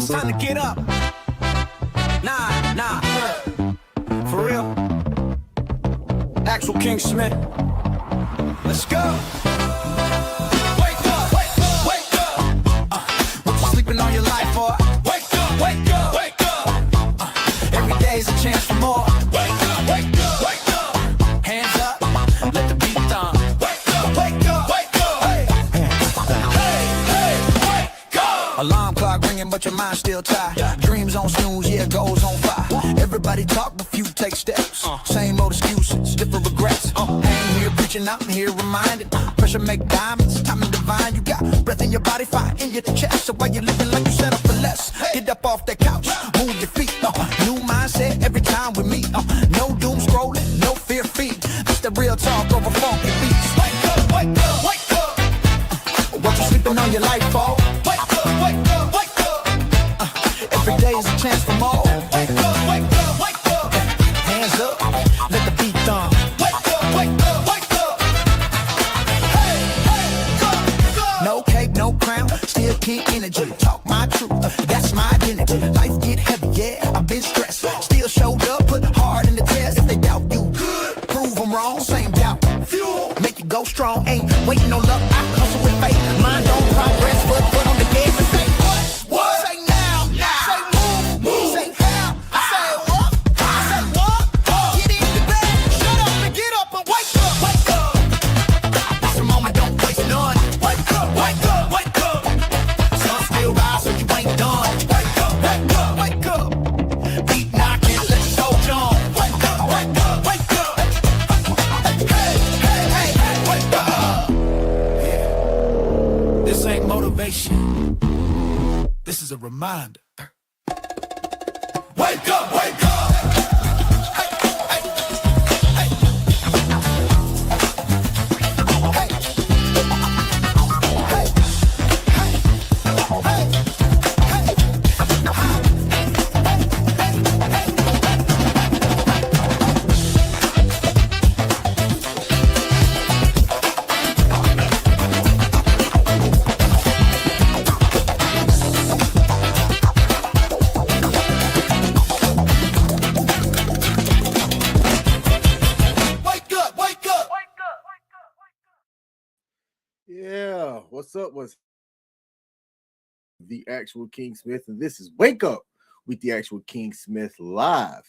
It's time to get up. Nah. For real. Actual King Smith. Let's go. Wake up. What you sleeping on your life for? Wake up. Every day's a chance for more. Wake up. Hands up. Let the beat thump. Wake up. Hey, wake up. Alarm clock ringing, but your mind still tired. Dreams on snooze, yeah, goals on fire. Everybody talk, but few take steps. Same old excuses, different regrets. I ain't here preaching, I'm here reminded. Pressure make diamonds, time and divine. You got breath in your body, fire in your chest. So why you living like you set up for less? Get up off that couch, move your feet. New mindset every time we meet. No doom scrolling, no fear feed. It's the real talk over funky beats. Wake up. What you sleeping on your life for? Wake up. Every day is a chance for more. Wake up. Hands up, let the beat thump. Wake up. Hey, no cake, no crown, still keep energy. Talk my truth, that's my identity. Life get heavy, yeah, I've been stressed. Still showed up, put hard in the test. If they doubt you, good, prove them wrong. Same doubt, fuel, make you go strong. Ain't waiting no luck, I hustle with faith. Mind on progress, foot on the gas and say what? Say now, say move, say how, I say what? Get in the bed, shut up and get up and wake up. It's a moment, don't waste none. Wake up. Sun still rise, so you ain't done. Wake up. Beat knocking, let's go, John. Wake up. Hey, wake up. Yeah. This ain't motivation. This is a reminder. Wake up. Yeah, what's up? What's the actual King Smith, and this is Wake Up with the actual King Smith live,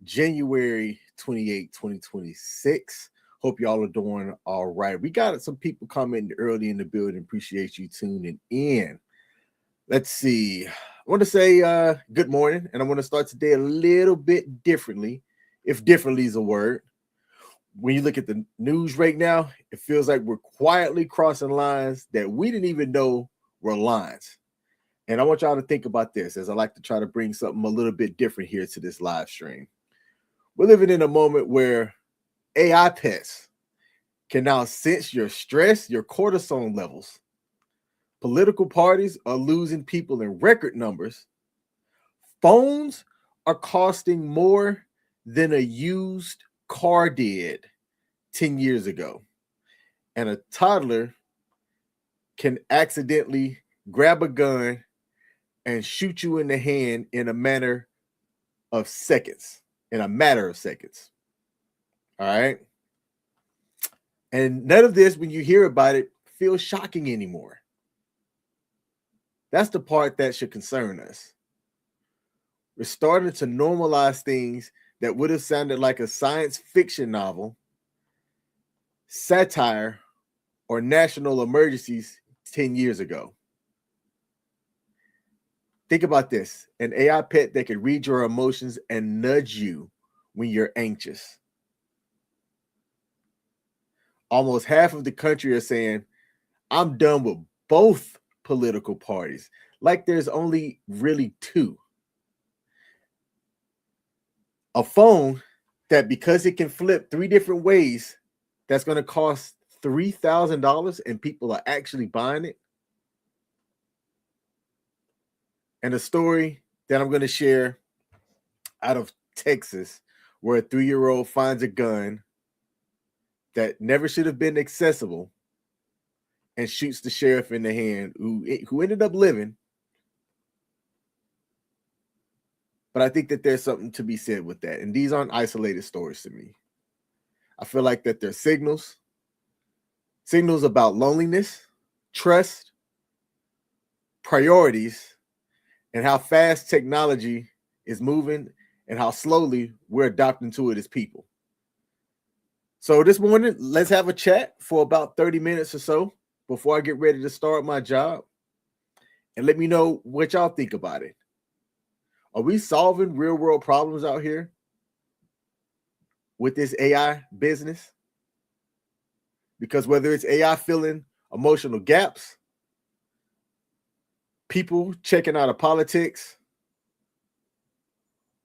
January 28, 2026. Hope y'all are doing all right. We got some people commenting early in the building. Appreciate you tuning in. Let's see. I want to say good morning, and I want to start today a little bit differently, if differently is a word. When you look at the news right now, it feels like we're quietly crossing lines that we didn't even know were lines. And I want y'all to think about this as I like to try to bring something a little bit different here to this live stream. We're living in a moment where AI pets can now sense your stress, your cortisol levels. Political parties are losing people in record numbers. Phones are costing more than a used car did 10 years ago. And a toddler can accidentally grab a gun and shoot you in the hand in a matter of seconds. All right. And none of this, when you hear about it, feels shocking anymore. That's the part that should concern us. We're starting to normalize things that would have sounded like a science fiction novel, satire, or national emergencies 10 years ago. Think about this: an AI pet that can read your emotions and nudge you when you're anxious. Almost half of the country are saying, I'm done with both political parties. Like there's only really two. A phone that, because it can flip 3 different ways, that's going to cost $3,000 and people are actually buying it. And a story that I'm going to share out of Texas, where a 3-year-old finds a gun that never should have been accessible and shoots the sheriff in the hand, who ended up living, But I think that there's something to be said with that. And these aren't isolated stories to me. I feel like that they're signals about loneliness, trust, priorities, and how fast technology is moving and how slowly we're adopting to it as people. So this morning, let's have a chat for about 30 minutes or so before I get ready to start my job. And let me know what y'all think about it. Are we solving real world problems out here with this AI business? Because whether it's AI filling emotional gaps, people checking out of politics,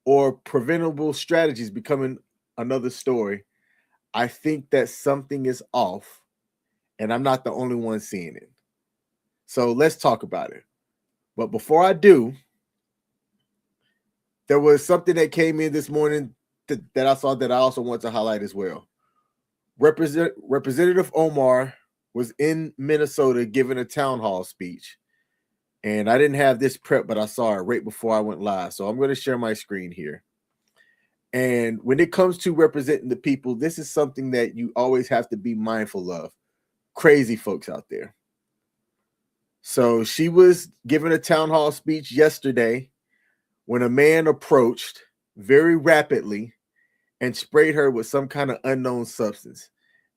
or preventable strategies becoming another story, I think that something is off, and I'm not the only one seeing it. So let's talk about it. But before I do, there was something that came in this morning that I saw that I also want to highlight as well. Representative Omar was in Minnesota giving a town hall speech. And I didn't have this prep, but I saw it right before I went live. So I'm going to share my screen here. And when it comes to representing the people, this is something that you always have to be mindful of. Crazy folks out there. So she was giving a town hall speech yesterday when a man approached very rapidly and sprayed her with some kind of unknown substance.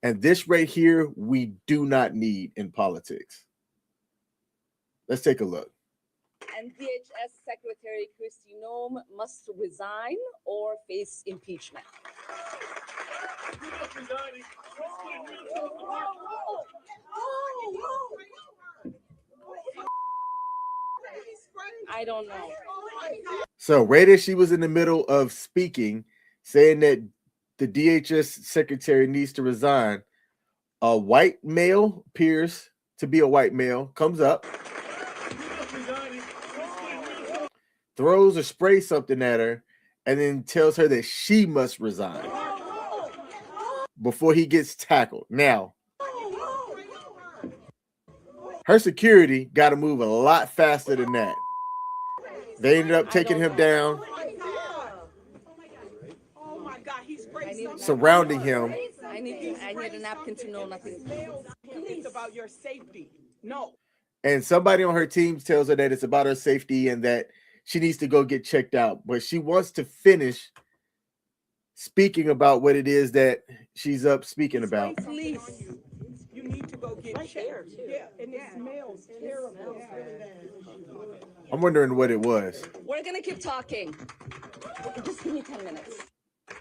And this right here, we do not need in politics. Let's take a look. And DHS Secretary Kristi Noem must resign or face impeachment. I don't know. So right as she was in the middle of speaking, saying that the DHS secretary needs to resign, a white male, appears to be a white male, comes up, throws or sprays something at her, and then tells her that she must resign before he gets tackled. Now, her security got to move a lot faster than that. They ended up taking him down, surrounding him. I need a napkin to know nothing. It's about your safety. No. And somebody on her team tells her that it's about her safety and that she needs to go get checked out. But she wants to finish speaking about what it is that she's up speaking about. Please. You need to go get checked. Yeah, and it smells terrible. I'm wondering what it was. We're gonna keep talking. Just give me 10 minutes.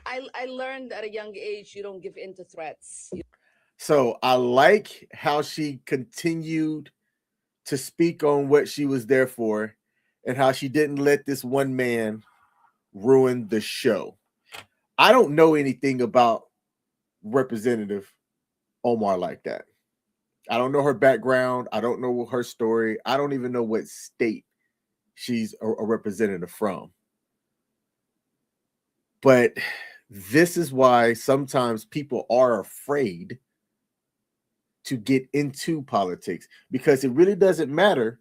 I learned at a young age you don't give in to threats. So I like how she continued to speak on what she was there for and how she didn't let this one man ruin the show. I don't know anything about Representative Omar like that. I don't know her background. I don't know her story. I don't even know what state she's a representative from. But this is why sometimes people are afraid to get into politics, because it really doesn't matter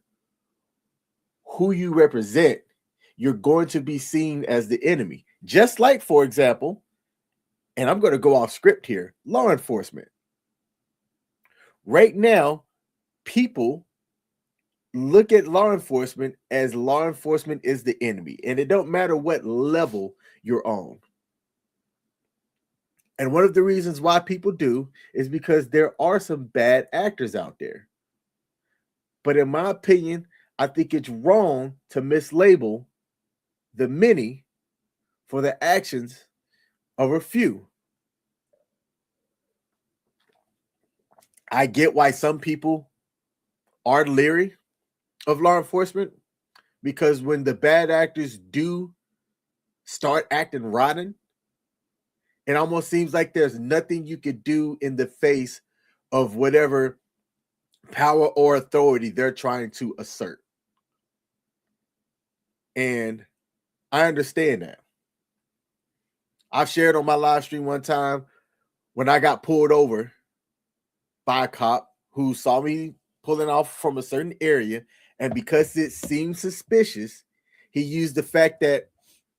who you represent. You're going to be seen as the enemy. Just like, for example, and I'm going to go off script here, law enforcement. Right now, people look at law enforcement as law enforcement is the enemy, and it don't matter what level you're on. And one of the reasons why people do is because there are some bad actors out there. But in my opinion, I think it's wrong to mislabel the many for the actions of a few. I get why some people are leery of law enforcement, because when the bad actors do start acting rotten, it almost seems like there's nothing you could do in the face of whatever power or authority they're trying to assert. And I understand that. I've shared on my live stream one time when I got pulled over by a cop who saw me pulling off from a certain area, and because it seemed suspicious, he used the fact that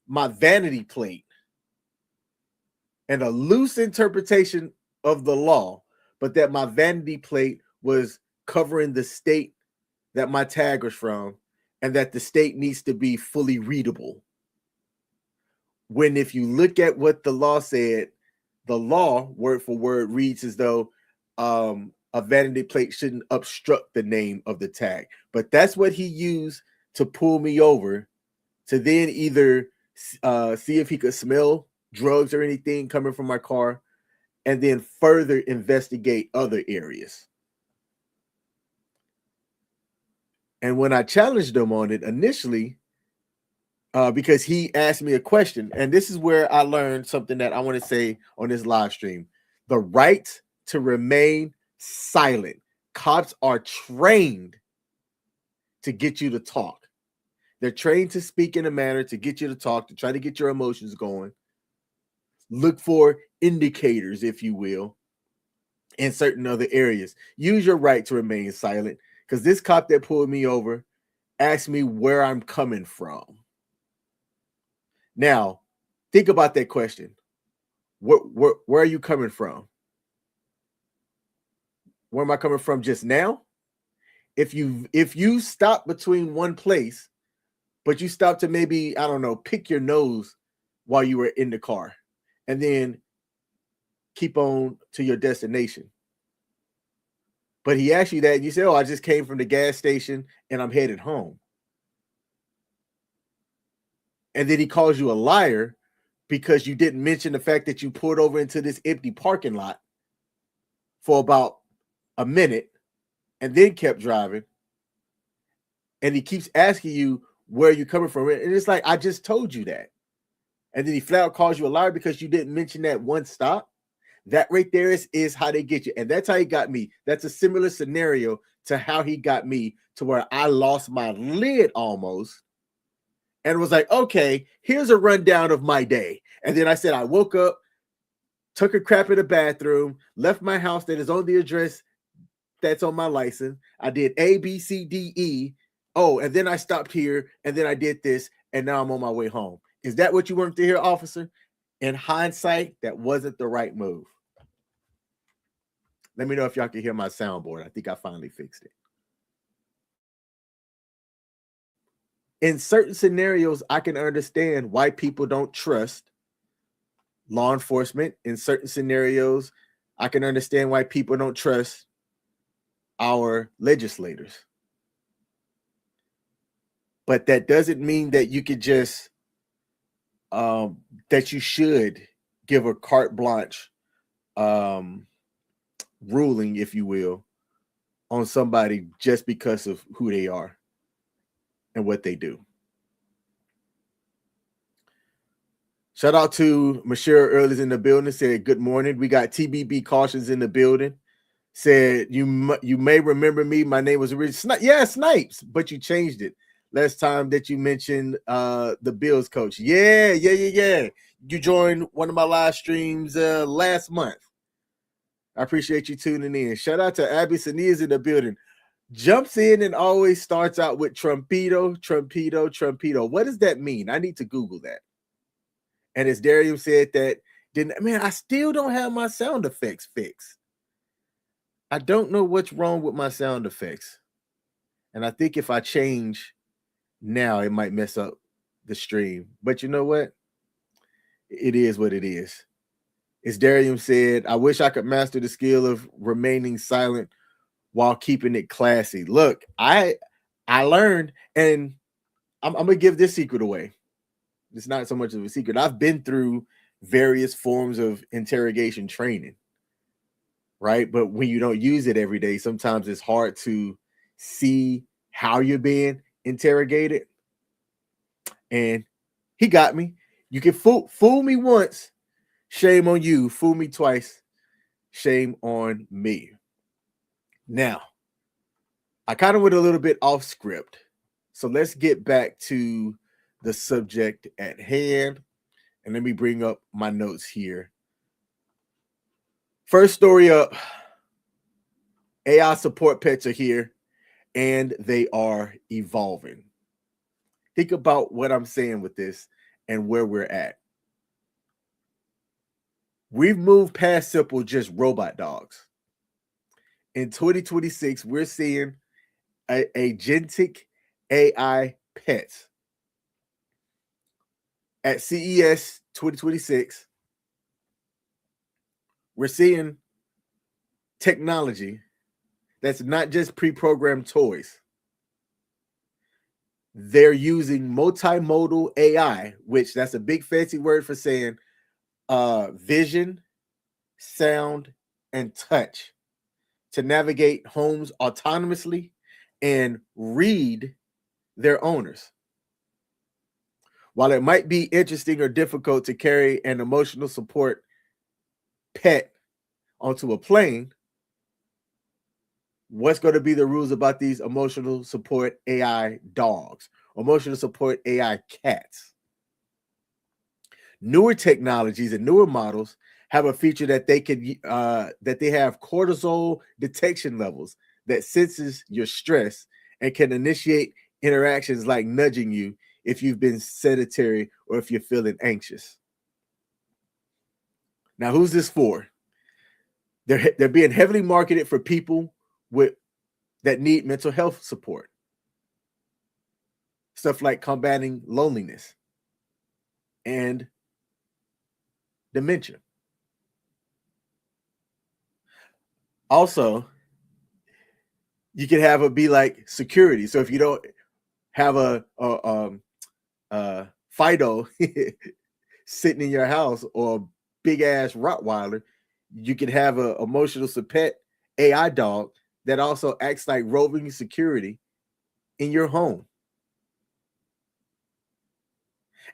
my vanity plate and a loose interpretation of the law, but that my vanity plate was covering the state that my tag was from, and that the state needs to be fully readable. When if you look at what the law said, the law word for word reads as though a vanity plate shouldn't obstruct the name of the tag. But that's what he used to pull me over, to then either see if he could smell drugs or anything coming from my car, and then further investigate other areas. And when I challenged him on it initially, because he asked me a question, and this is where I learned something that I want to say on this live stream: the right to remain silent. Cops are trained to get you to talk. They're trained to speak in a manner to get you to talk, to try to get your emotions going. Look for indicators, if you will, in certain other areas. Use your right to remain silent, because this cop that pulled me over asked me where I'm coming from. Now, think about that question. Where are you coming from? Where am I coming from just now? If you stop between one place, but you stop to maybe, I don't know, pick your nose while you were in the car, and then keep on to your destination. But he asked you that, and you say, oh, I just came from the gas station and I'm headed home. And then he calls you a liar because you didn't mention the fact that you pulled over into this empty parking lot for about a minute and then kept driving. And he keeps asking you where you're coming from. And it's like, I just told you that. And then he flat out calls you a liar because you didn't mention that one stop. That right there is how they get you. And that's how he got me. That's a similar scenario to how he got me, to where I lost my lid almost and was like, okay, here's a rundown of my day. And then I said, I woke up, took a crap in the bathroom, left my house that is on the address that's on my license. I did A, B, C, D, E. Oh, and then I stopped here, and then I did this, and now I'm on my way home. Is that what you wanted to hear, officer? In hindsight, that wasn't the right move. Let me know if y'all can hear my soundboard. I think I finally fixed it. In certain scenarios, I can understand why people don't trust law enforcement. In certain scenarios, I can understand why people don't trust our legislators. But that doesn't mean that you could just, that you should give a carte blanche ruling, if you will, on somebody just because of who they are and what they do. Shout out to Michelle Early's in the building. Said good morning. We got TBB Cautions in the building. Said you may remember me. My name was originally Snipes, but you changed it last time that you mentioned the Bills coach. Yeah. You joined one of my live streams last month. I appreciate you tuning in. Shout out to Abby Sania's in the building. Jumps in and always starts out with Trumpito. What does that mean? I need to Google that. And as Darius said that, I still don't have my sound effects fixed. I don't know what's wrong with my sound effects. And I think if I change now, it might mess up the stream. But you know what? It is what it is. As Darius said, I wish I could master the skill of remaining silent while keeping it classy. Look, I learned, and I'm going to give this secret away. It's not so much of a secret. I've been through various forms of interrogation training, right? But when you don't use it every day, sometimes it's hard to see how you're being interrogated. And he got me. You can fool me once, shame on you. Fool me twice, shame on me. Now, I kind of went a little bit off script. So let's get back to the subject at hand. And let me bring up my notes here. First story up. AI support pets are here, and they are evolving. Think about what I'm saying with this. and where we're at. We've moved past simple just robot dogs. In 2026, we're seeing agentic AI pets. At CES 2026, we're seeing technology that's not just pre-programmed toys. They're using multimodal AI, which that's a big fancy word for saying vision, sound, and touch to navigate homes autonomously and read their owners. While it might be interesting or difficult to carry an emotional support pet onto a plane, what's going to be the rules about these emotional support AI dogs, emotional support AI cats? Newer technologies and newer models have a feature that they have cortisol detection levels that senses your stress and can initiate interactions like nudging you if you've been sedentary or if you're feeling anxious. Now, who's this for? They're being heavily marketed for people that need mental health support. Stuff like combating loneliness and dementia. Also, you can have it be like security. So if you don't have a Fido sitting in your house or a big ass Rottweiler, you can have an emotional support AI dog that also acts like roving security in your home.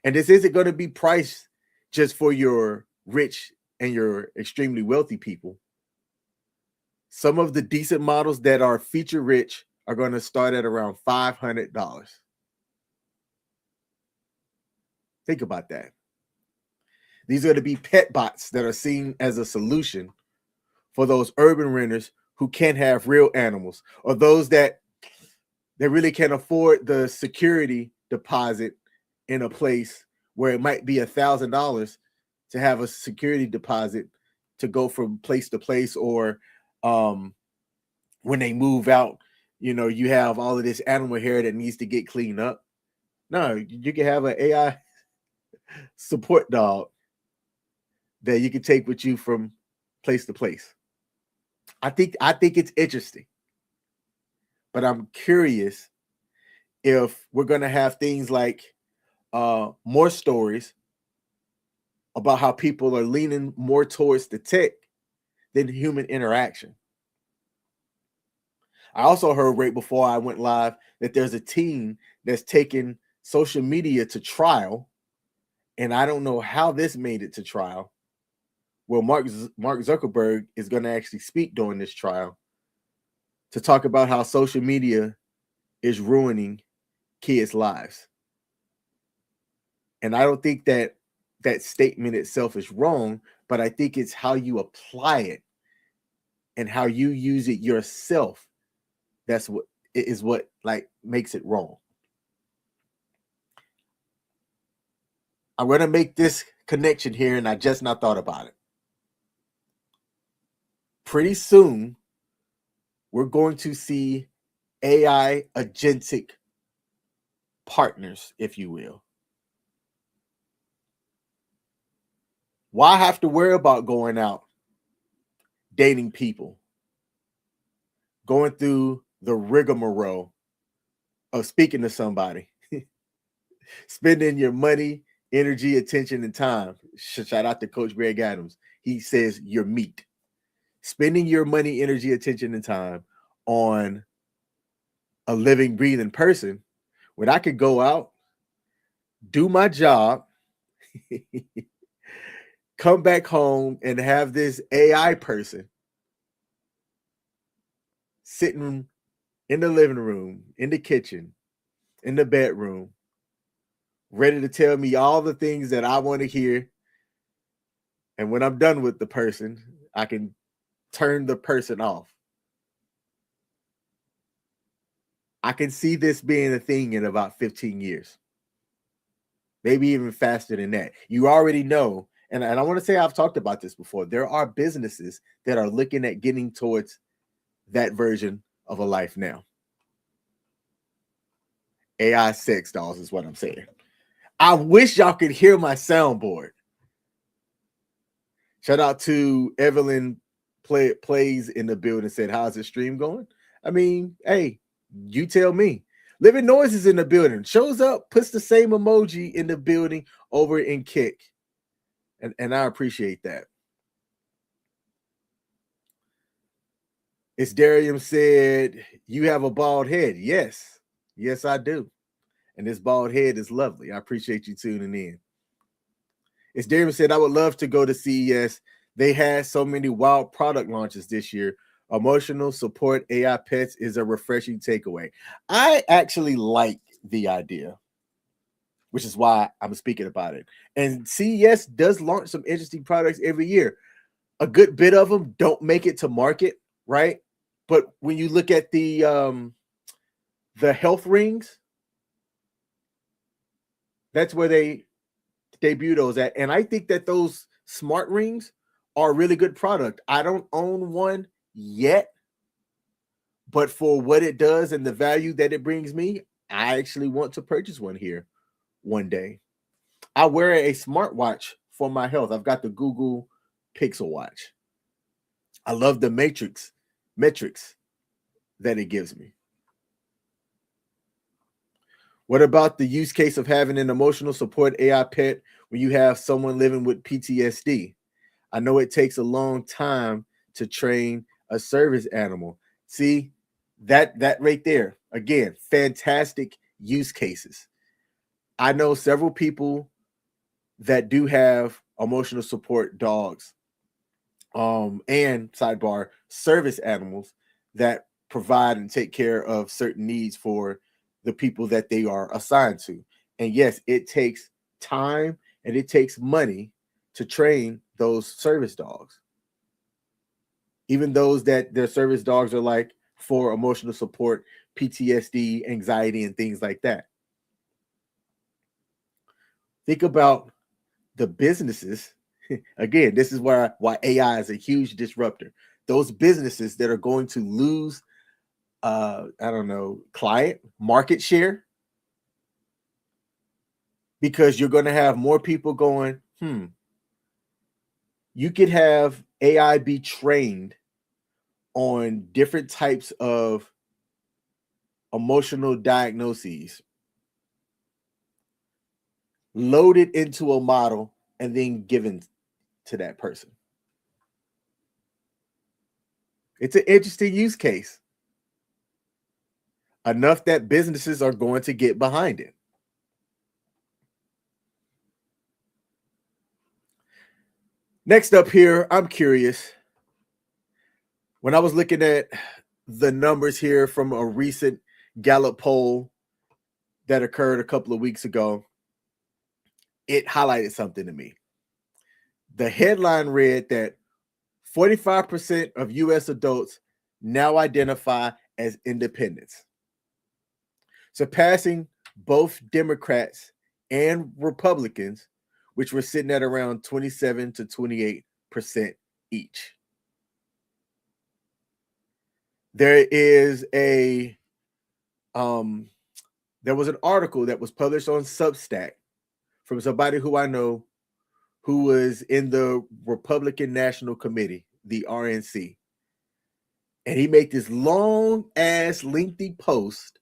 And this isn't going to be priced just for your rich and your extremely wealthy people. Some of the decent models that are feature rich are going to start at around $500. Think about that. These are going to be pet bots that are seen as a solution for those urban renters who can't have real animals, or those that really can't afford the security deposit in a place where it might be $1,000 to have a security deposit to go from place to place, or when they move out, you have all of this animal hair that needs to get cleaned up. No, you can have an AI support dog that you can take with you from place to place. I think it's interesting, but I'm curious if we're going to have things like more stories about how people are leaning more towards the tech than human interaction. I also heard right before I went live that there's a team that's taking social media to trial, and I don't know how this made it to trial. Well, Mark Zuckerberg is going to actually speak during this trial to talk about how social media is ruining kids' lives. And I don't think that statement itself is wrong, but I think it's how you apply it and how you use it yourself. That's what makes it wrong. I'm going to make this connection here, and I just not thought about it. Pretty soon, we're going to see AI agentic partners, if you will. Why have to worry about going out, dating people, going through the rigmarole of speaking to somebody, spending your money, energy, attention, and time? Shout out to Coach Greg Adams. He says your meat. Spending your money, energy, attention, and time on a living, breathing person when I could go out, do my job, come back home and have this AI person sitting in the living room, in the kitchen, in the bedroom, ready to tell me all the things that I want to hear. And when I'm done with the person, I can turn the person off. I can see this being a thing in about 15 years. maybe even faster than that. You already know, and I want to say I've talked about this before. There are businesses that are looking at getting towards that version of a life now. AI sex dolls is what I'm saying. I wish y'all could hear my soundboard. Shout out to Evelyn Plays in the building, said, how's the stream going? I mean, hey, you tell me. Living Noise is in the building. Shows up, puts the same emoji in the building over in Kick. And I appreciate that. It's Darium said, you have a bald head. Yes. Yes, I do. And this bald head is lovely. I appreciate you tuning in. It's Darium said, I would love to go to CES. They had so many wild product launches this year. Emotional support AI pets is a refreshing takeaway. I actually like the idea, which is why I'm speaking about it. And CES does launch some interesting products every year. A good bit of them don't make it to market, right? But when you look at the health rings, that's where they debut those at. And I think that those smart rings are a really good product. I don't own one yet, but for what it does and the value that it brings me, I actually want to purchase one here one day. I wear a smartwatch for my health. I've got the Google Pixel Watch. I love the metrics that it gives me. What about the use case of having an emotional support AI pet when you have someone living with PTSD? I know it takes a long time to train a service animal. See, that right there, again, fantastic use cases. I know several people that do have emotional support dogs, and sidebar, service animals that provide and take care of certain needs for the people that they are assigned to. And yes, it takes time and it takes money to train those service dogs. Even those that their service dogs are like for emotional support, PTSD, anxiety, and things like that. Think about the businesses. Again, this is why AI is a huge disruptor. Those businesses that are going to lose, client market share, because you're going to have more people going, you could have AI be trained on different types of emotional diagnoses, loaded into a model, and then given to that person. It's an interesting use case. Enough that businesses are going to get behind it. Next up here, I'm curious. When I was looking at the numbers here from a recent Gallup poll that occurred a couple of weeks ago, it highlighted something to me. The headline read that 45% of U.S. adults now identify as independents, surpassing both Democrats and Republicans, which were sitting at around 27 to 28% each. There is there was an article that was published on Substack from somebody who I know who was in the Republican National Committee, the RNC. And he made this long ass lengthy post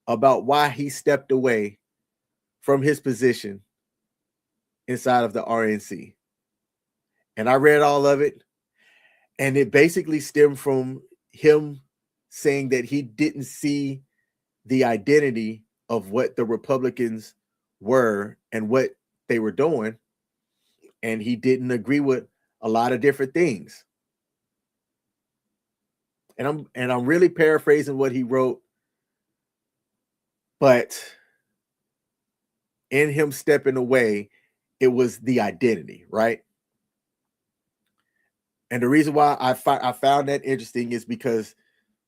about why he stepped away from his position inside of the RNC. And I read all of it. And it basically stemmed from him saying that he didn't see the identity of what the Republicans were and what they were doing. And he didn't agree with a lot of different things. And I'm really paraphrasing what he wrote, but in him stepping away, it was the identity, right? And the reason why I found that interesting is because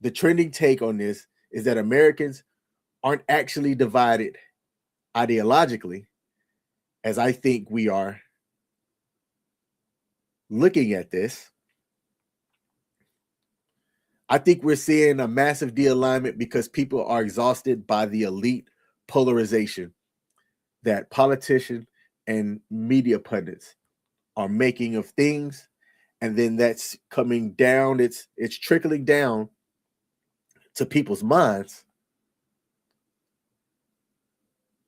the trending take on this is that Americans aren't actually divided ideologically. as I think we are looking at this, I think we're seeing a massive de-alignment because people are exhausted by the elite polarization that politicians and media pundits are making of things, and then that's coming down, it's trickling down to people's minds,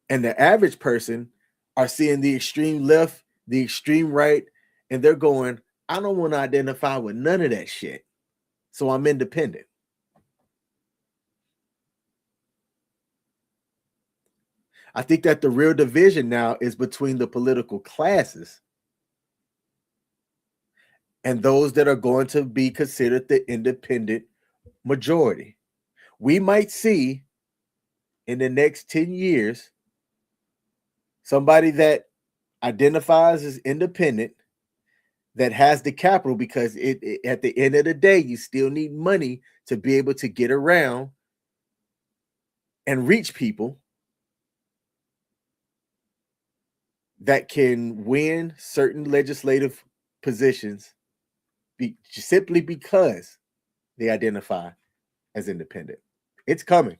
and the average person are seeing the extreme left, the extreme right, and they're going, I don't want to identify with none of that shit, so I'm independent. I think that the real division now is between the political classes and those that are going to be considered the independent majority. We might see in the next 10 years somebody that identifies as independent, that has the capital, because it at the end of the day, you still need money to be able to get around and reach people, that can win certain legislative positions simply because they identify as independent. It's coming.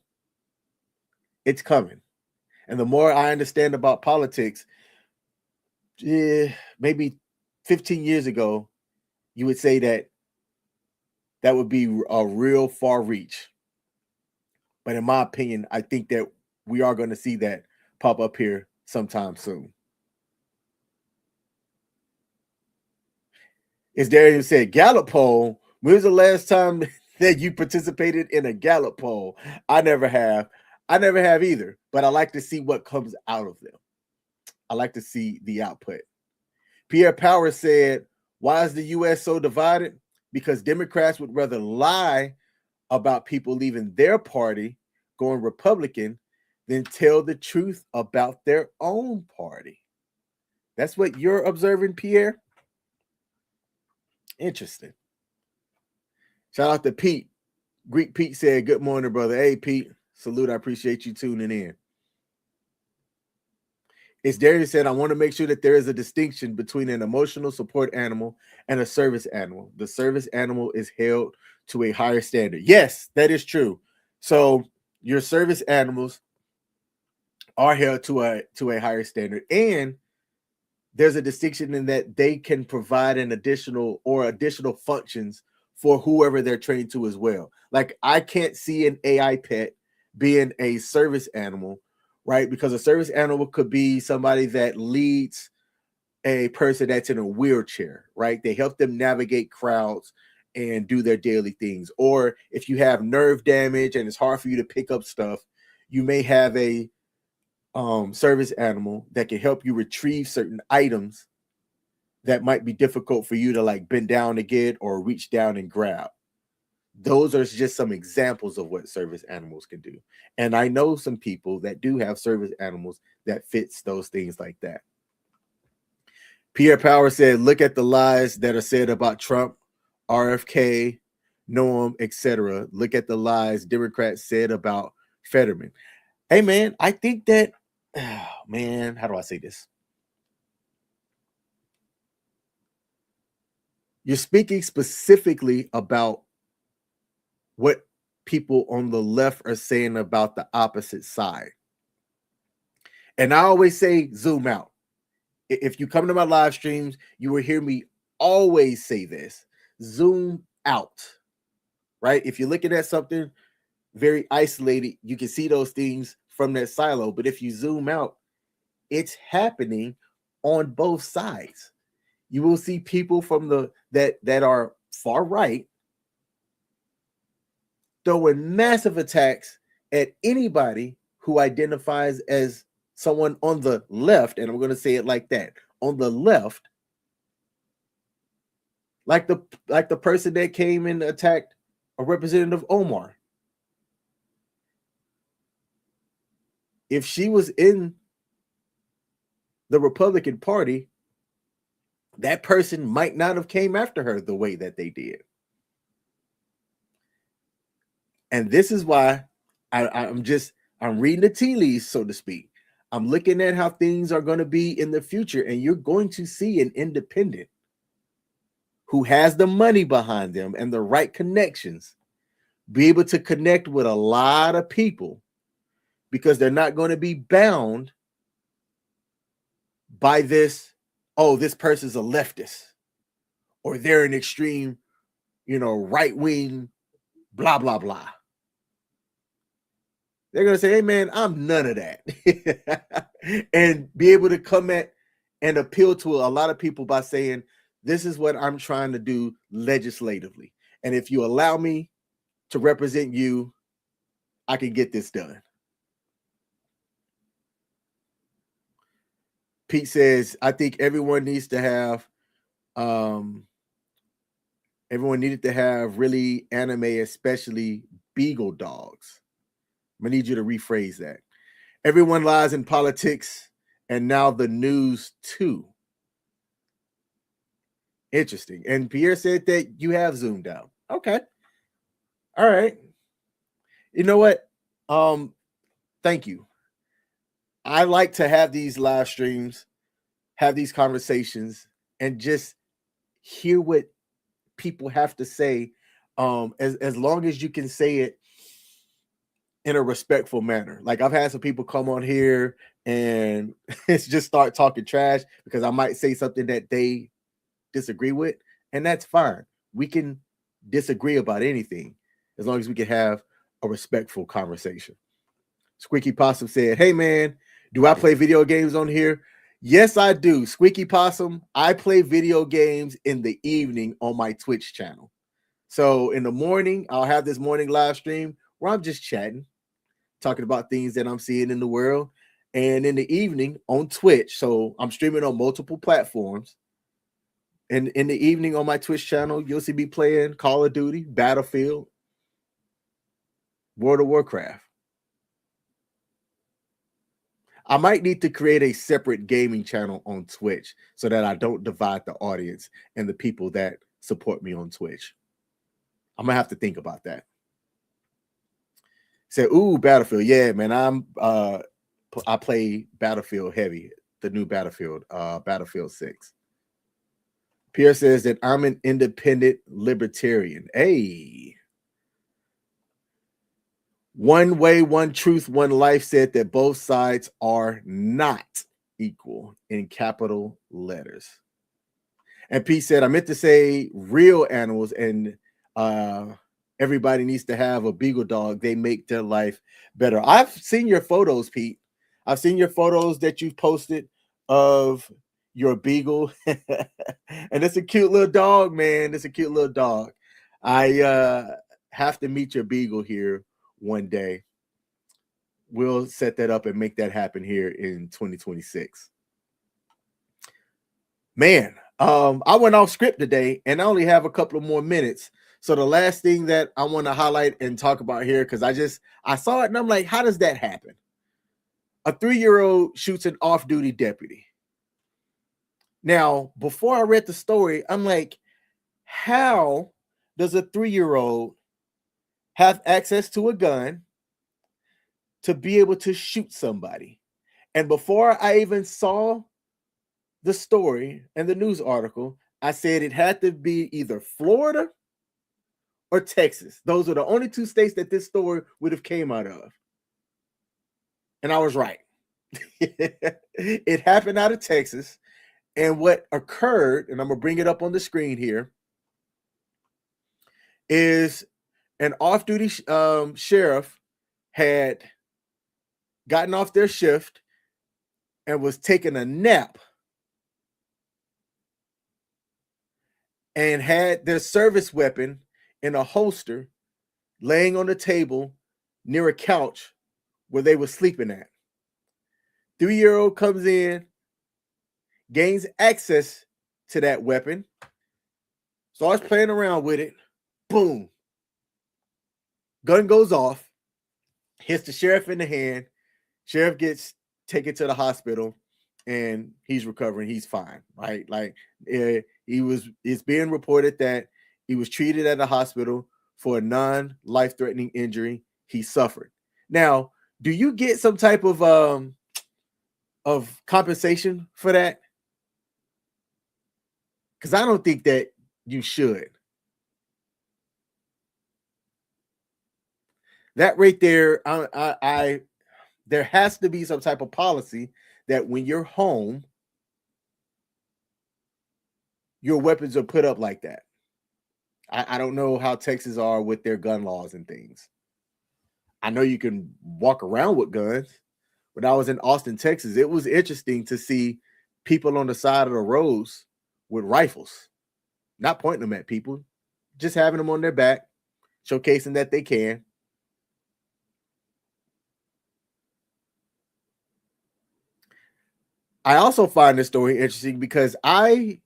It's coming. And the more I understand about politics, maybe 15 years ago, you would say that that would be a real far reach. But in my opinion, I think that we are going to see that pop up here sometime soon. Is there, who said Gallup poll? When was the last time that you participated in a Gallup poll? I never have. I never have either, but I like to see what comes out of them. I like to see the output. Pierre Power said, why is the U.S. so divided? Because Democrats would rather lie about people leaving their party, going Republican, than tell the truth about their own party. That's what you're observing, Pierre? Interesting. Shout out to Pete. Greek Pete said, good morning, brother. Hey, Pete. Salute. I appreciate you tuning in. It's Darius said, I want to make sure that there is a distinction between an emotional support animal and a service animal. The service animal is held to a higher standard. Yes, that is true. So your service animals are held to a higher standard, and there's a distinction in that they can provide an additional functions for whoever they're trained to as well. Like, I can't see an AI pet being a service animal, right? Because a service animal could be somebody that leads a person that's in a wheelchair, right? They help them navigate crowds and do their daily things. Or if you have nerve damage and it's hard for you to pick up stuff, you may have a service animal that can help you retrieve certain items that might be difficult for you to like bend down to get or reach down and grab. Those are just some examples of what service animals can do. And I know some people that do have service animals that fits those things like that. Pierre Power said, look at the lies that are said about Trump, RFK, Noam, etc. Look at the lies Democrats said about Fetterman. Hey, man, I think that, man, how do I say this? You're speaking specifically about what people on the left are saying about the opposite side. And I always say, zoom out. If you come to my live streams, you will hear me always say this: zoom out, right? If you're looking at something very isolated, you can see those things from that silo. But if you zoom out, it's happening on both sides. You will see people from that are far right throwing massive attacks at anybody who identifies as someone on the left, and I'm going to say it like that, on the left, like the person that came and attacked a Representative Omar. If she was in the Republican Party, that person might not have came after her the way that they did. And this is why I'm reading the tea leaves, so to speak. I'm looking at how things are going to be in the future, and you're going to see an independent who has the money behind them and the right connections be able to connect with a lot of people, because they're not going to be bound by this, oh, this person's a leftist, or they're an extreme, right wing, blah, blah, blah. They're going to say, hey, man, I'm none of that. And be able to come at and appeal to a lot of people by saying, this is what I'm trying to do legislatively. And if you allow me to represent you, I can get this done. Pete says, I think everyone needs to have, everyone needed to have really anime, especially beagle dogs. I'm gonna need you to rephrase that. Everyone lies in politics and now the news too. Interesting. And Pierre said that you have zoomed out. Okay. All right. You know what? Thank you. I like to have these live streams, have these conversations, and just hear what people have to say. As long as you can say it in a respectful manner. Like, I've had some people come on here and it's just start talking trash because I might say something that they disagree with, and that's fine. We can disagree about anything as long as we can have a respectful conversation. Squeaky Possum said, hey man, do I play video games on here? Yes, I do. Squeaky Possum, I play video games in the evening on my Twitch channel. So in the morning, I'll have this morning live stream where I'm just chatting, talking about things that I'm seeing in the world. And in the evening on Twitch, so I'm streaming on multiple platforms. And in the evening on my Twitch channel, you'll see me playing Call of Duty, Battlefield, World of Warcraft. I might need to create a separate gaming channel on Twitch so that I don't divide the audience and the people that support me on Twitch. I'm gonna have to think about that. Say, ooh, Battlefield. Yeah, man, I play Battlefield heavy, the new Battlefield, Battlefield 6. Pierre says that I'm an independent libertarian. Hey. One way, one truth, one life said that both sides are not equal in capital letters. And Pete said, I meant to say real animals, and everybody needs to have a beagle dog. They make their life better. I've seen your photos, Pete. I've seen your photos that you've posted of your beagle. And it's a cute little dog, man. It's a cute little dog. I have to meet your beagle here one day. We'll set that up and make that happen here in 2026. Man, I went off script today and I only have a couple of more minutes. So the last thing that I want to highlight and talk about here, because I saw it and I'm like, how does that happen? A 3-year-old shoots an off-duty deputy. Now, before I read the story, I'm like, how does a 3-year-old have access to a gun to be able to shoot somebody? And before I even saw the story and the news article, I said it had to be either Florida or Texas. Those are the only two states that this story would have came out of. And I was right. It happened out of Texas. And what occurred, and I'm going to bring it up on the screen here, is an off-duty sheriff had gotten off their shift and was taking a nap and had their service weapon in a holster laying on the table near a couch where they were sleeping at. 3-year-old comes in, gains access to that weapon, starts playing around with it. Boom. Gun goes off, hits the sheriff in the hand. Sheriff gets taken to the hospital and he's recovering. He's fine, right? Like it's being reported that he was treated at a hospital for a non-life-threatening injury he suffered. Now, do you get some type of of compensation for that? Because I don't think that you should. That right there, there has to be some type of policy that when you're home, your weapons are put up like that. I don't know how Texas are with their gun laws and things. I know you can walk around with guns. When I was in Austin, Texas, it was interesting to see people on the side of the roads with rifles, not pointing them at people, just having them on their back, showcasing that they can. I also find this story interesting because I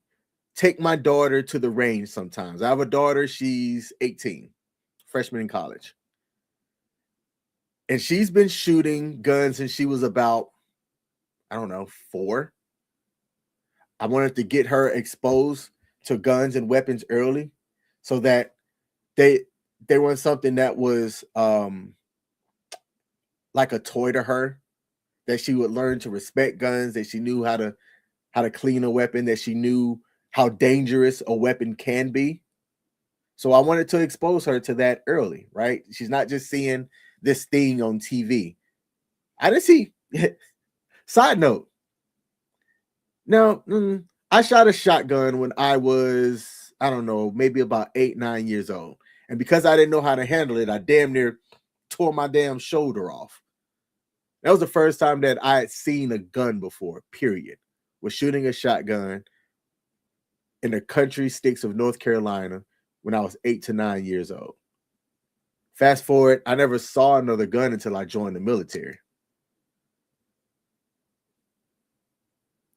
take my daughter to the range sometimes. I have a daughter, she's 18, freshman in college. And she's been shooting guns since she was about, I don't know, 4. I wanted to get her exposed to guns and weapons early so that they weren't something that was like a toy to her, that she would learn to respect guns, that she knew how to clean a weapon, that she knew how dangerous a weapon can be. So I wanted to expose her to that early, right? She's not just seeing this thing on TV. I didn't see. Side note. Now, I shot a shotgun when I was, I don't know, maybe about 8, 9 years old. And because I didn't know how to handle it, I damn near tore my damn shoulder off. That was the first time that I had seen a gun before, period. Was shooting a shotgun in the country sticks of North Carolina when I was 8 to 9 years old. Fast forward, I never saw another gun until I joined the military.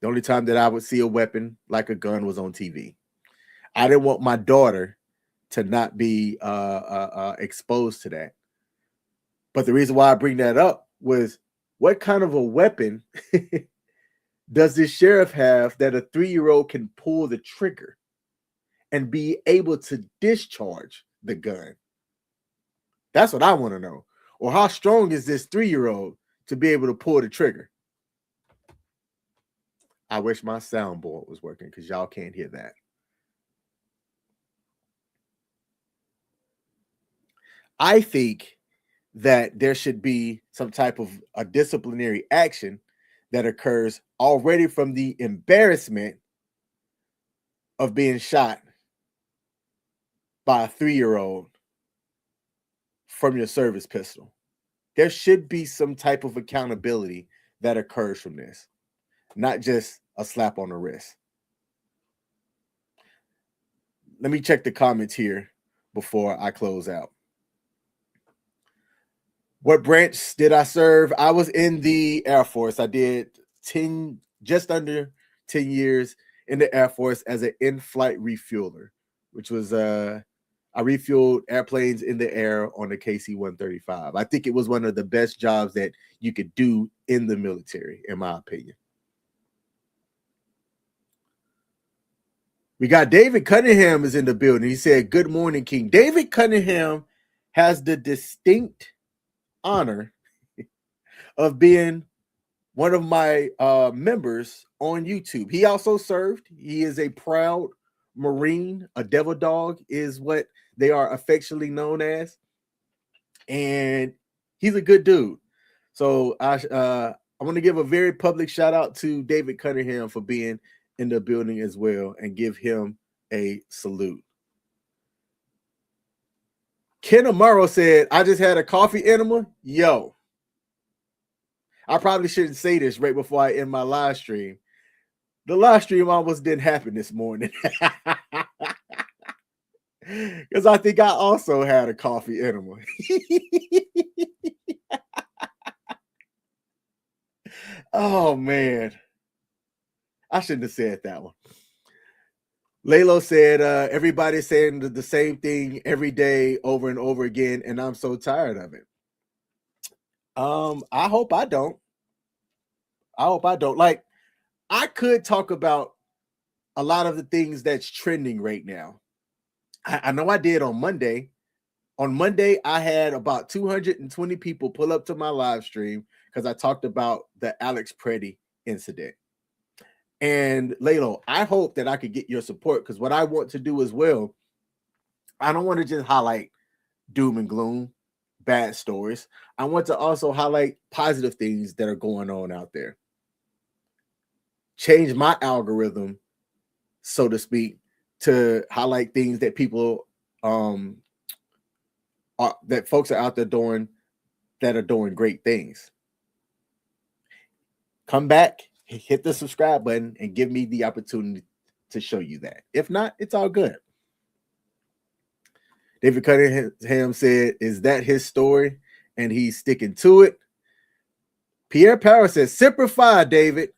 The only time that I would see a weapon like a gun was on TV. I didn't want my daughter to not be exposed to that. But the reason why I bring that up was, what kind of a weapon does this sheriff have that a 3-year-old can pull the trigger and be able to discharge the gun? That's what I want to know. Or how strong is this 3-year-old to be able to pull the trigger? I wish my soundboard was working because y'all can't hear that. I think that there should be some type of a disciplinary action that occurs already from the embarrassment of being shot by a 3-year-old from your service pistol. There should be some type of accountability that occurs from this, not just a slap on the wrist. Let me check the comments here before I close out. What branch did I serve? I was in the Air Force. I did just under 10 years in the Air Force as an in-flight refueler, which was I refueled airplanes in the air on the KC-135. I think it was one of the best jobs that you could do in the military, in my opinion. We got David Cunningham is in the building. He said, "Good morning, King." David Cunningham has the distinct honor of being one of my members on YouTube. He also served. He is a proud Marine. A devil dog is what they are affectionately known as. And he's a good dude. So I want to give a very public shout out to David Cunningham for being in the building as well and give him a salute. Ken Amaro said, "I just had a coffee enema." Yo, I probably shouldn't say this right before I end my live stream. The live stream almost didn't happen this morning because I think I also had a coffee enema. Oh, man. I shouldn't have said that one. Lalo said, "Everybody's saying the same thing every day over and over again, and I'm so tired of it." I hope I don't. Like, I could talk about a lot of the things that's trending right now. I know I did on Monday. On Monday, I had about 220 people pull up to my live stream because I talked about the Alex Preddy incident. And Laylo, I hope that I could get your support, because what I want to do as well, I don't want to just highlight doom and gloom, bad stories. I want to also highlight positive things that are going on out there. Change my algorithm, so to speak, to highlight things that people that folks are out there doing that are doing great things. Come back, hit the subscribe button, and give me the opportunity to show you that. If not, it's all good. David Cunningham said, is that his story? And he's sticking to it. Pierre Power says, Semper Fi, David.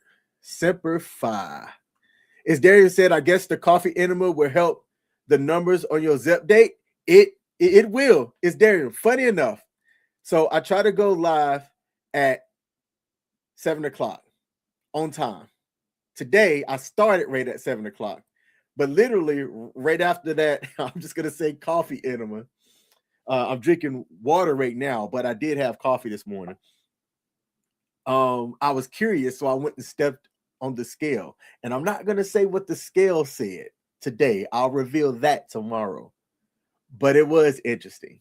Semper Fi. As Darian said, I guess the coffee enema will help the numbers on your Zep date. It will. It's Darian. Funny enough. So I try to go live at 7 o'clock on time. Today, I started right at 7 o'clock. But literally, right after that, I'm just going to say coffee enema. I'm drinking water right now, but I did have coffee this morning. I was curious, so I went and stepped on the scale. And I'm not going to say what the scale said today. I'll reveal that tomorrow. But it was interesting.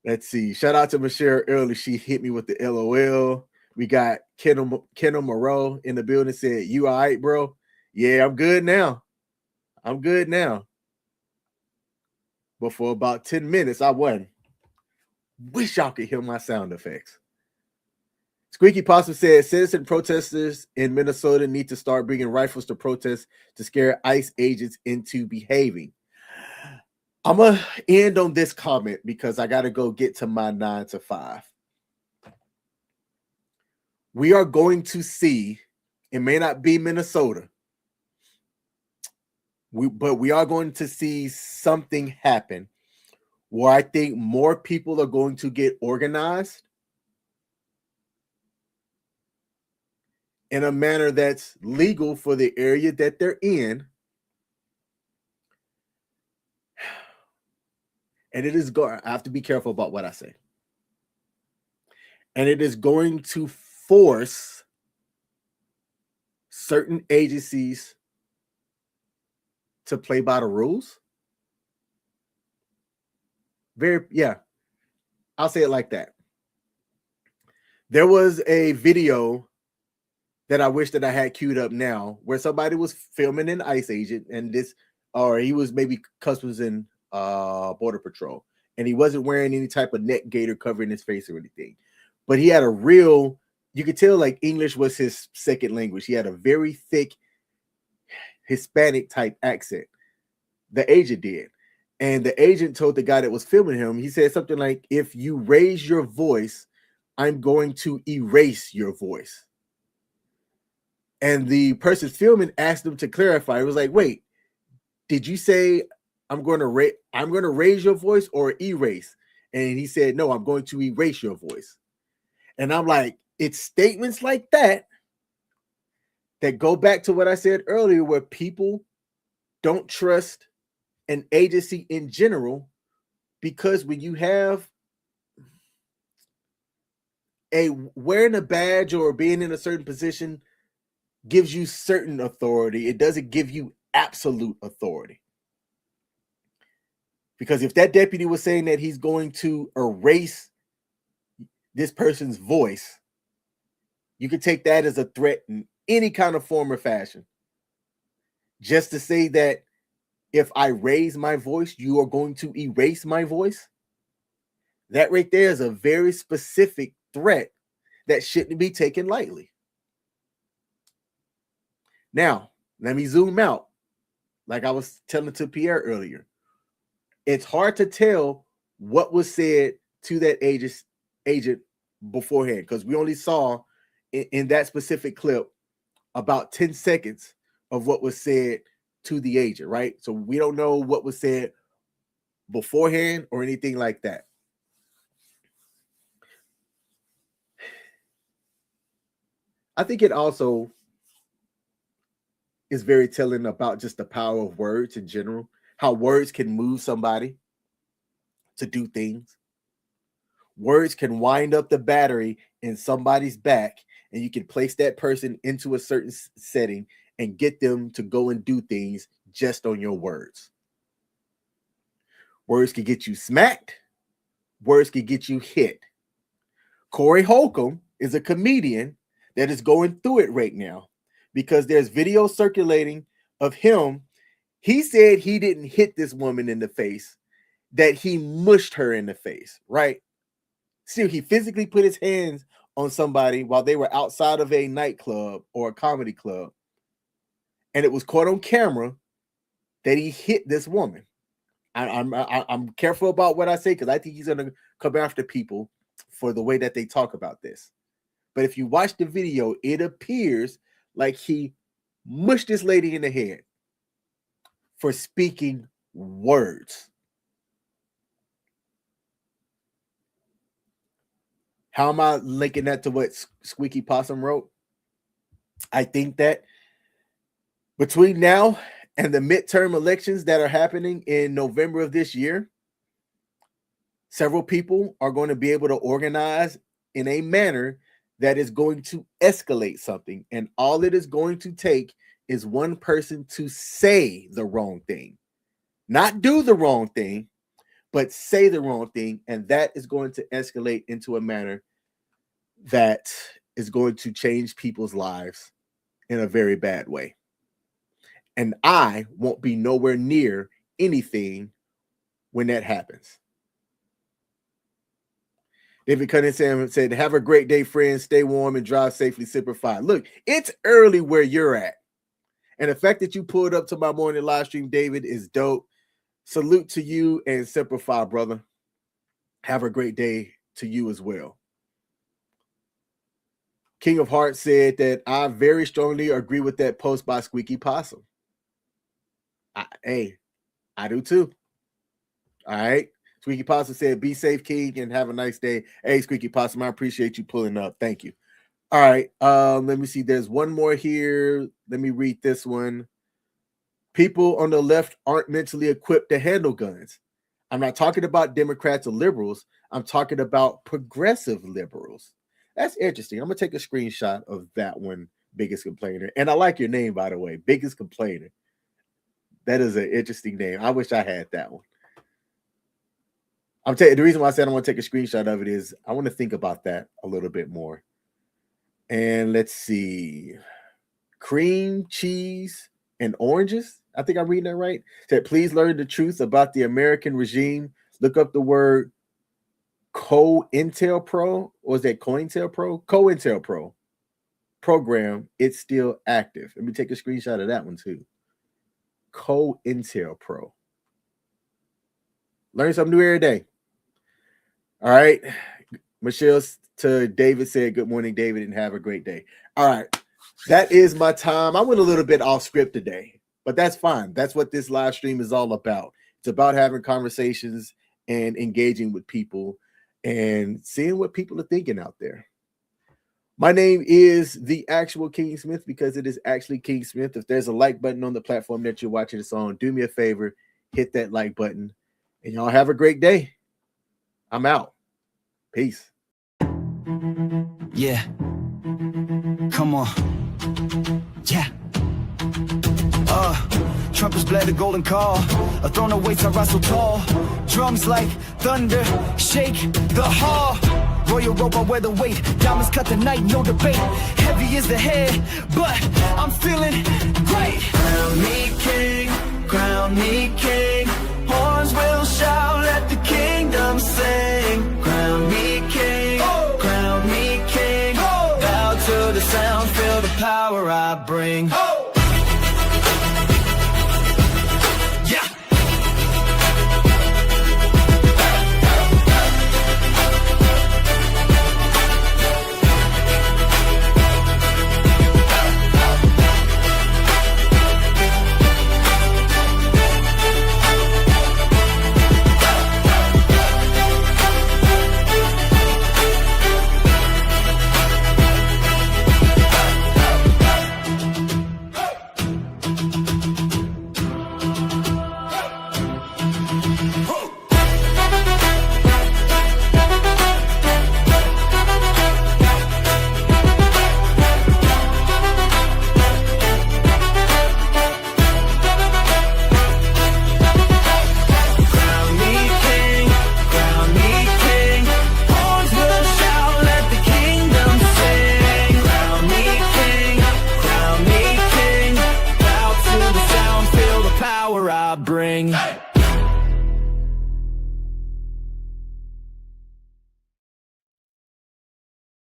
Let's see. Shout out to Michelle early. She hit me with the LOL. We got Kendall Moreau in the building, said, you all right, bro? Yeah, I'm good now. I'm good now. But for about 10 minutes, I wasn't. Wish y'all could hear my sound effects. Squeaky Possum said, citizen protesters in Minnesota need to start bringing rifles to protest to scare ICE agents into behaving. I'm going to end on this comment because I got to go get to my 9 to 5. We are going to see, it may not be Minnesota, but we are going to see something happen where I think more people are going to get organized in a manner that's legal for the area that they're in. And it is going, I have to be careful about what I say. And it is going to force certain agencies to play by the rules. I'll say it like that. There was a video that I wish that I had queued up now where somebody was filming an ICE agent, and he was maybe Customs and Border Patrol, and he wasn't wearing any type of neck gaiter covering his face or anything, but he had a real, you could tell like English was his second language. He had a very thick Hispanic type accent. The agent did. And the agent told the guy that was filming him, he said something like, if you raise your voice, I'm going to erase your voice. And the person filming asked him to clarify. It was like, wait, did you say I'm going to raise your voice or erase? And he said, no, I'm going to erase your voice. And I'm like, it's statements like that go back to what I said earlier, where people don't trust an agency in general, because when you have wearing a badge or being in a certain position gives you certain authority, it doesn't give you absolute authority. Because if that deputy was saying that he's going to erase this person's voice, you could take that as a threat in any kind of form or fashion. Just to say that if I raise my voice, you are going to erase my voice. That right there is a very specific threat that shouldn't be taken lightly. Now, let me zoom out. Like I was telling to Pierre earlier, it's hard to tell what was said to that agent beforehand, because we only saw in that specific clip about 10 seconds of what was said to the agent, right? So we don't know what was said beforehand or anything like that. I think it also is very telling about just the power of words in general, how words can move somebody to do things. Words can wind up the battery in somebody's back and you can place that person into a certain setting and get them to go and do things just on your words. Words can get you smacked. Words can get you hit. Corey Holcomb is a comedian that is going through it right now because there's video circulating of him. He said he didn't hit this woman in the face, that he mushed her in the face, right? Still, he physically put his hands on somebody while they were outside of a nightclub or a comedy club, and it was caught on camera that he hit this woman. I'm careful about what I say because I think he's going to come after people for the way that they talk about this. But if you watch the video, it appears like he mushed this lady in the head for speaking words. How am I linking that to what Squeaky Possum wrote? I think that between now and the midterm elections that are happening in November of this year, several people are going to be able to organize in a manner that is going to escalate something. And all it is going to take is one person to say the wrong thing, not do the wrong thing, but say the wrong thing. And that is going to escalate into a manner that is going to change people's lives in a very bad way. And I won't be nowhere near anything when that happens. David Cunningham said, have a great day, friends. Stay warm and drive safely. Semper Fi. Look, it's early where you're at. And the fact that you pulled up to my morning live stream, David, is dope. Salute to you and Semper Fi, brother. Have a great day to you as well. King of Hearts said that I very strongly agree with that post by Squeaky Possum. I do too. All right. Squeaky Possum said, be safe, King, and have a nice day. Hey, Squeaky Possum, I appreciate you pulling up. Thank you. All right. Let me see. There's one more here. Let me read this one. People on the left aren't mentally equipped to handle guns. I'm not talking about Democrats or liberals. I'm talking about progressive liberals. That's interesting. I'm going to take a screenshot of that one, Biggest Complainer. And I like your name, by the way, Biggest Complainer. That is an interesting name. I wish I had that one. The reason why I said I want to take a screenshot of it is I want to think about that a little bit more. And let's see. Cream, cheese, and oranges. I think I'm reading that right. Said, please learn the truth about the American regime. Look up the word COINTELPRO. Or is that COINTELPRO? COINTELPRO program. It's still active. Let me take a screenshot of that one too. COINTELPRO. Learn something new every day. All right. Michelle to David said, good morning, David, and have a great day. All right. That is my time. I went a little bit off script today, but that's fine. That's what this live stream is all about. It's about having conversations and engaging with people and seeing what people are thinking out there. My name is The Actual King Smith because it is actually King Smith. If there's a like button on the platform that you're watching this on, do me a favor, hit that like button, and y'all have a great day. I'm out. Peace. Yeah. Come on. Yeah. Trumpets blare the golden call. A throne awaits, I rise so tall. Drums like thunder, shake the hall. Royal rope, I wear the weight. Diamonds cut the night, no debate. Heavy is the head, but I'm feeling great. Crown me king, crown me king. Horns will shout, let the kingdom sing. Crown me king, crown me king. Bow to the sound, feel the power I bring. I bring.